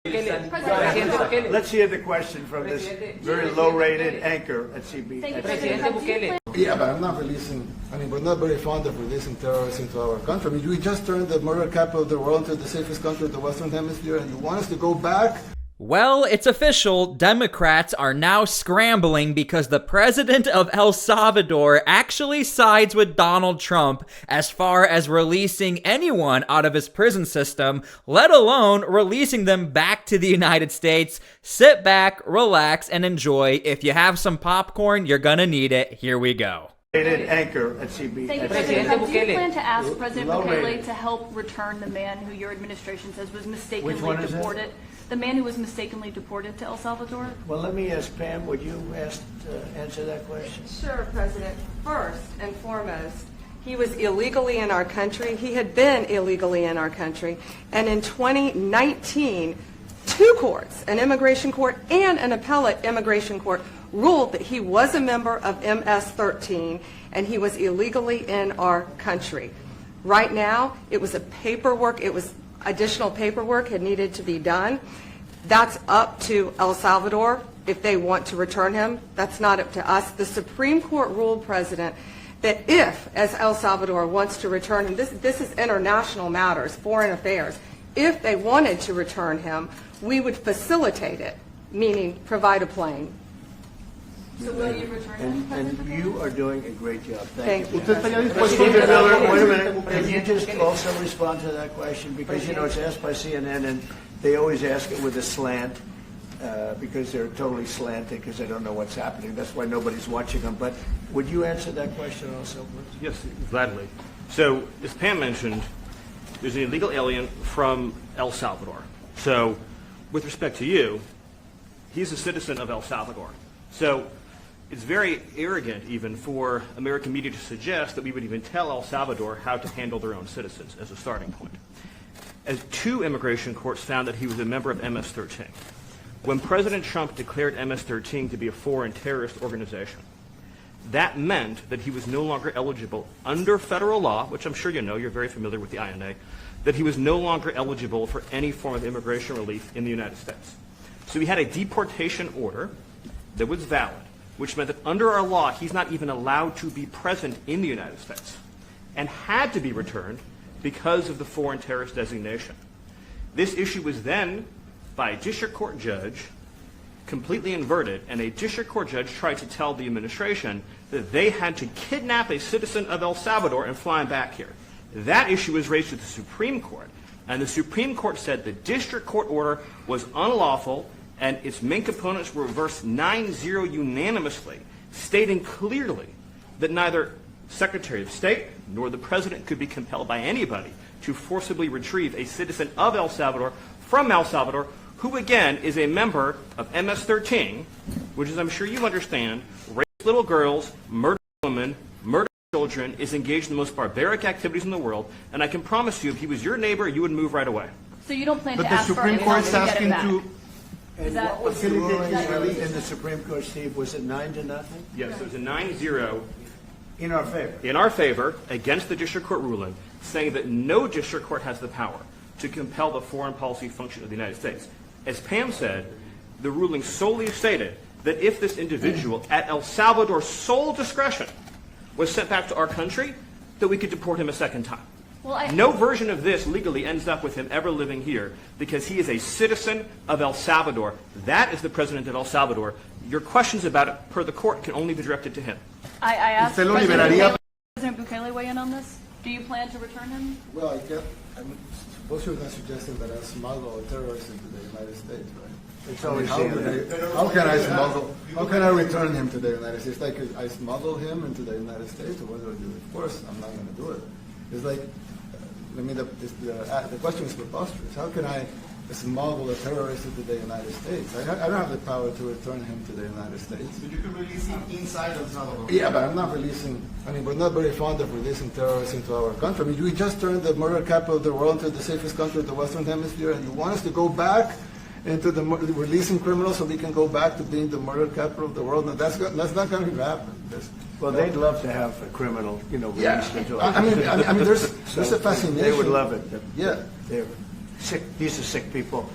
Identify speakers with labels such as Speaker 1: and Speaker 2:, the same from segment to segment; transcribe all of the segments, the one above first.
Speaker 1: Let's hear the question from this very low-rated anchor at CB.
Speaker 2: Yeah, but I'm not releasing, we're not very fond of releasing terrorists into our country. We just turned the murder capital of the world into the safest country of the Western Hemisphere, and you want us to go back?
Speaker 3: Well, it's official. Democrats are now scrambling because the president of El Salvador actually sides with Donald Trump as far as releasing anyone out of his prison system, let alone releasing them back to the United States. Sit back, relax, and enjoy. If you have some popcorn, you're gonna need it. Here we go.
Speaker 1: Anchor at CB.
Speaker 4: Thank you, President. Do you plan to ask President Bukele to help return the man who your administration says was mistakenly deported? The man who was mistakenly deported to El Salvador?
Speaker 1: Well, let me ask Pam, would you answer that question?
Speaker 5: Sure, President. First and foremost, he was illegally in our country. He had been illegally in our country. And in 2019, two courts, an immigration court and an appellate immigration court, ruled that he was a member of MS-13 and he was illegally in our country. Right now, it was additional paperwork had needed to be done. That's up to El Salvador if they want to return him. That's not up to us. The Supreme Court ruled, President, that if, as El Salvador wants to return him, this is international matters, foreign affairs, if they wanted to return him, we would facilitate it, meaning provide a plane.
Speaker 4: So will you return him?
Speaker 1: And you are doing a great job.
Speaker 5: Thank you.
Speaker 1: Stephen Miller, wait a minute. Can you just also respond to that question? Because, it's asked by CNN, and they always ask it with a slant, because they're totally slanted because they don't know what's happening. That's why nobody's watching them. But would you answer that question also, please?
Speaker 6: Yes, gladly. So, as Pam mentioned, there's an illegal alien from El Salvador. So, with respect to you, he's a citizen of El Salvador. So, it's very arrogant even for American media to suggest that we would even tell El Salvador how to handle their own citizens as a starting point. As two immigration courts found that he was a member of MS-13. When President Trump declared MS-13 to be a foreign terrorist organization, that meant that he was no longer eligible under federal law, which I'm sure you know, you're very familiar with the INA, that he was no longer eligible for any form of immigration relief in the United States. So he had a deportation order that was valid, which meant that under our law, he's not even allowed to be present in the United States and had to be returned because of the foreign terrorist designation. This issue was then, by a district court judge, completely inverted, and a district court judge tried to tell the administration that they had to kidnap a citizen of El Salvador and fly him back here. That issue was raised to the Supreme Court, and the Supreme Court said the district court order was unlawful and its main components were reversed 9-0 unanimously, stating clearly that neither Secretary of State nor the President could be compelled by anybody to forcibly retrieve a citizen of El Salvador from El Salvador, who again is a member of MS-13, which, as I'm sure you understand, rapes little girls, murders women, murders children, is engaged in the most barbaric activities in the world, and I can promise you, if he was your neighbor, you would move right away.
Speaker 4: So you don't plan to ask for anyone to get him back?
Speaker 1: And what was the ruling in the Supreme Court, Steve? Was it 9-0?
Speaker 6: Yes, it was a 9-0
Speaker 1: in our favor.
Speaker 6: In our favor, against the district court ruling, saying that no district court has the power to compel the foreign policy function of the United States. As Pam said, the ruling solely stated that if this individual, at El Salvador's sole discretion, was sent back to our country, that we could deport him a second time.
Speaker 4: Well,
Speaker 6: no version of this legally ends up with him ever living here because he is a citizen of El Salvador. That is the president of El Salvador. Your questions about it, per the court, can only be directed to him.
Speaker 4: I asked President Bukele weigh in on this. Do you plan to return him?
Speaker 2: Well, I suppose you're not suggesting that I smuggle a terrorist into the United States, right?
Speaker 1: It's always
Speaker 2: how can I return him to the United States? Like I smuggle him into the United States, or what do I do? Of course, I'm not going to do it. It's like, the question is preposterous. How can I smuggle a terrorist into the United States? I don't have the power to return him to the United States.
Speaker 7: But you can release him inside El Salvador.
Speaker 2: Yeah, but I'm not releasing, we're not very fond of releasing terrorists into our country. We just turned the murder capital of the world into the safest country of the Western Hemisphere, and you want us to go back into releasing criminals so we can go back to being the murder capital of the world? No, that's not going to happen.
Speaker 1: Well, they'd love to have a criminal, released into
Speaker 2: our there's a fascination.
Speaker 1: They would love it.
Speaker 2: Yeah.
Speaker 1: They're sick. These are sick people.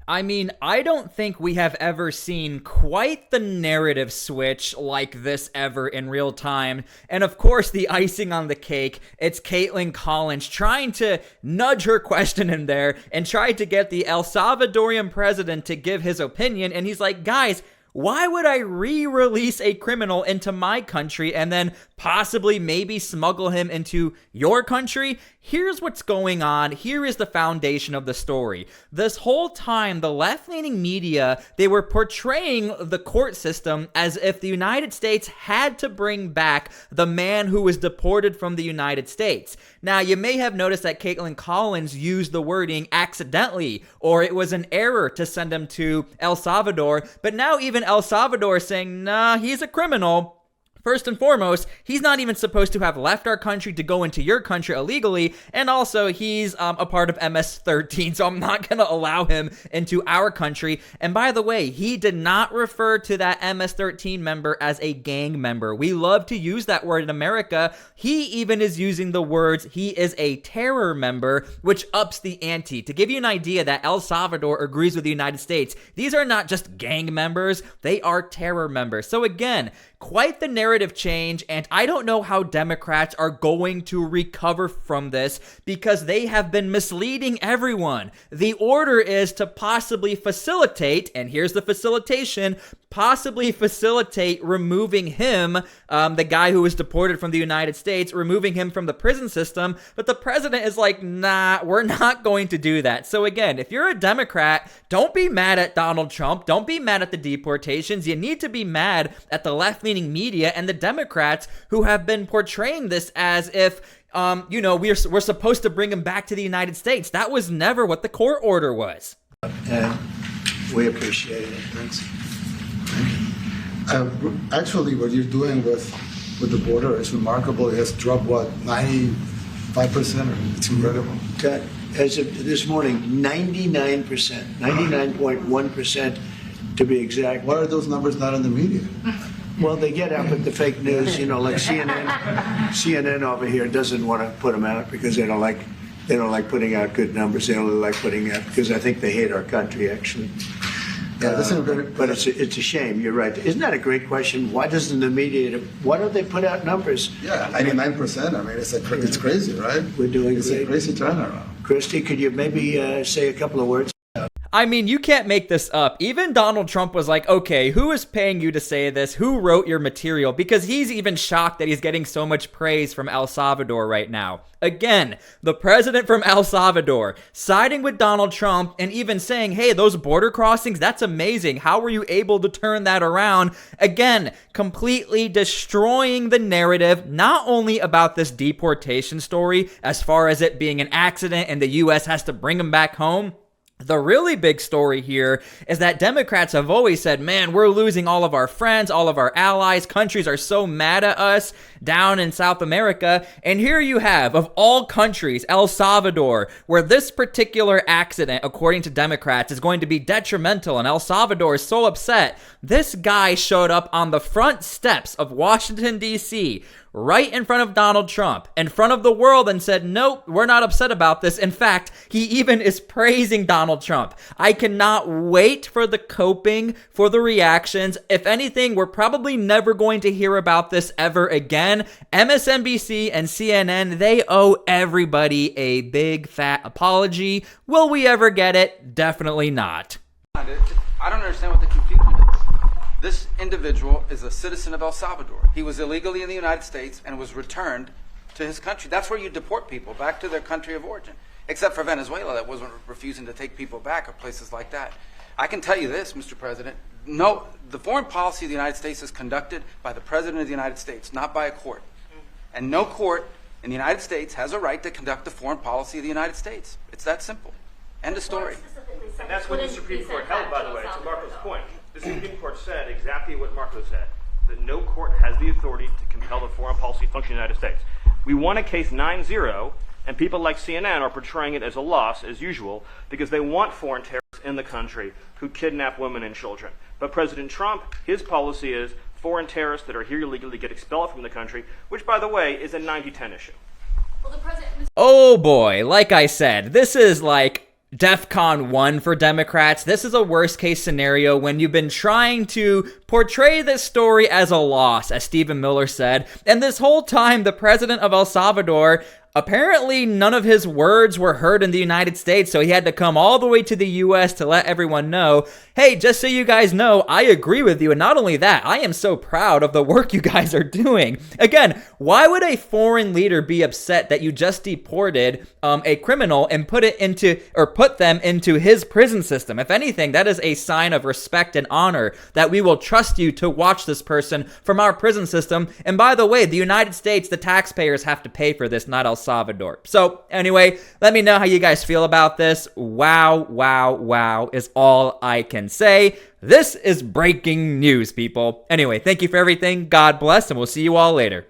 Speaker 3: I mean, I don't think we have ever seen quite the narrative switch like this ever in real time. And of course, the icing on the cake, it's Caitlin Collins trying to nudge her question in there and try to get the El Salvadorian president to give his opinion. And he's like, guys, why would I re-release a criminal into my country and then possibly maybe smuggle him into your country? Here's what's going on. Here is the foundation of the story. This whole time, the left-leaning media, they were portraying the court system as if the United States had to bring back the man who was deported from the United States. Now, you may have noticed that Caitlin Collins used the wording accidentally, or it was an error to send him to El Salvador, but now even El Salvador is saying, nah, he's a criminal. First and foremost, he's not even supposed to have left our country to go into your country illegally, and also he's a part of MS-13, so I'm not going to allow him into our country. And by the way, he did not refer to that MS-13 member as a gang member. We love to use that word in America. He even is using the words, he is a terror member, which ups the ante. To give you an idea that El Salvador agrees with the United States, these are not just gang members, they are terror members. So again, quite the narrative change, and I don't know how Democrats are going to recover from this because they have been misleading everyone. The order is to possibly facilitate, and here's the facilitation, possibly facilitate removing him, the guy who was deported from the United States, removing him from the prison system, but the president is like, nah, we're not going to do that. So again, if you're a Democrat, don't be mad at Donald Trump, don't be mad at the deportations, you need to be mad at the left-leaning media and the Democrats who have been portraying this as if we're supposed to bring him back to the United States. That was never what the court order was.
Speaker 1: And we appreciate it. Thanks.
Speaker 2: Actually, what you're doing with the border is remarkable. It has dropped, 95%? It's incredible.
Speaker 1: As of this morning, 99%, 99.1% to be exact.
Speaker 2: Why are those numbers not in the media?
Speaker 1: Well, they get out with the fake news, like CNN over here doesn't want to put them out because they don't like putting out good numbers. They only like putting out because I think they hate our country, actually.
Speaker 2: Yeah,
Speaker 1: but it's a shame. You're right. Isn't that a great question? Why doesn't the media? Why don't they put out numbers?
Speaker 2: Yeah, 99%. I mean, it's crazy, right?
Speaker 1: We're doing
Speaker 2: it's
Speaker 1: great.
Speaker 2: A crazy turnaround.
Speaker 1: Christy, could you maybe say a couple of words?
Speaker 3: I mean, you can't make this up. Even Donald Trump was like, okay, who is paying you to say this? Who wrote your material? Because he's even shocked that he's getting so much praise from El Salvador right now. Again, the president from El Salvador siding with Donald Trump and even saying, hey, those border crossings, that's amazing. How were you able to turn that around? Again, completely destroying the narrative, not only about this deportation story, as far as it being an accident and the U.S. has to bring him back home. The really big story here is that Democrats have always said, man, we're losing all of our friends, all of our allies, countries are so mad at us down in South America. And here you have, of all countries, El Salvador, where this particular accident, according to Democrats, is going to be detrimental, and El Salvador is so upset. This guy showed up on the front steps of Washington, D.C., right in front of Donald Trump, in front of the world, and said, nope, we're not upset about this. In fact, he even is praising Donald Trump. I cannot wait for the coping, for the reactions. If anything, we're probably never going to hear about this ever again. MSNBC and CNN, they owe everybody a big fat apology. Will we ever get it? Definitely not.
Speaker 8: I don't understand what the confusion is. This individual is a citizen of El Salvador. He was illegally in the United States and was returned to his country. That's where you deport people, back to their country of origin. Except for Venezuela, that wasn't refusing to take people back, or places like that. I can tell you this, Mr. President. No, the foreign policy of the United States is conducted by the President of the United States, not by a court. And no court in the United States has a right to conduct the foreign policy of the United States. It's that simple. End of story.
Speaker 6: And that's what the Supreme Court held, by the way, to Marco's point. The Supreme Court said exactly what Marco said, that no court has the authority to compel the foreign policy function of the United States. We won a case 9-0, and people like CNN are portraying it as a loss, as usual, because they want foreign terrorists in the country who kidnap women and children. But President Trump, his policy is foreign terrorists that are here illegally get expelled from the country, which, by the way, is a 90-10 issue.
Speaker 3: Oh boy, like I said, this is like DEFCON 1 for Democrats. This is a worst case scenario when you've been trying to portray this story as a loss, as Stephen Miller said. And this whole time, the president of El Salvador, apparently none of his words were heard in the United States, so he had to come all the way to the U.S. to let everyone know, hey, just so you guys know, I agree with you. And not only that, I am so proud of the work you guys are doing. Again, why would a foreign leader be upset that you just deported a criminal and put them into his prison system? If anything, that is a sign of respect and honor that we will trust you to watch this person from our prison system. And by the way, the United States, the taxpayers have to pay for this, not El Salvador. So anyway, let me know how you guys feel about this. Wow, wow, wow is all I can say. This is breaking news, people. Anyway, thank you for everything. God bless, and we'll see you all later.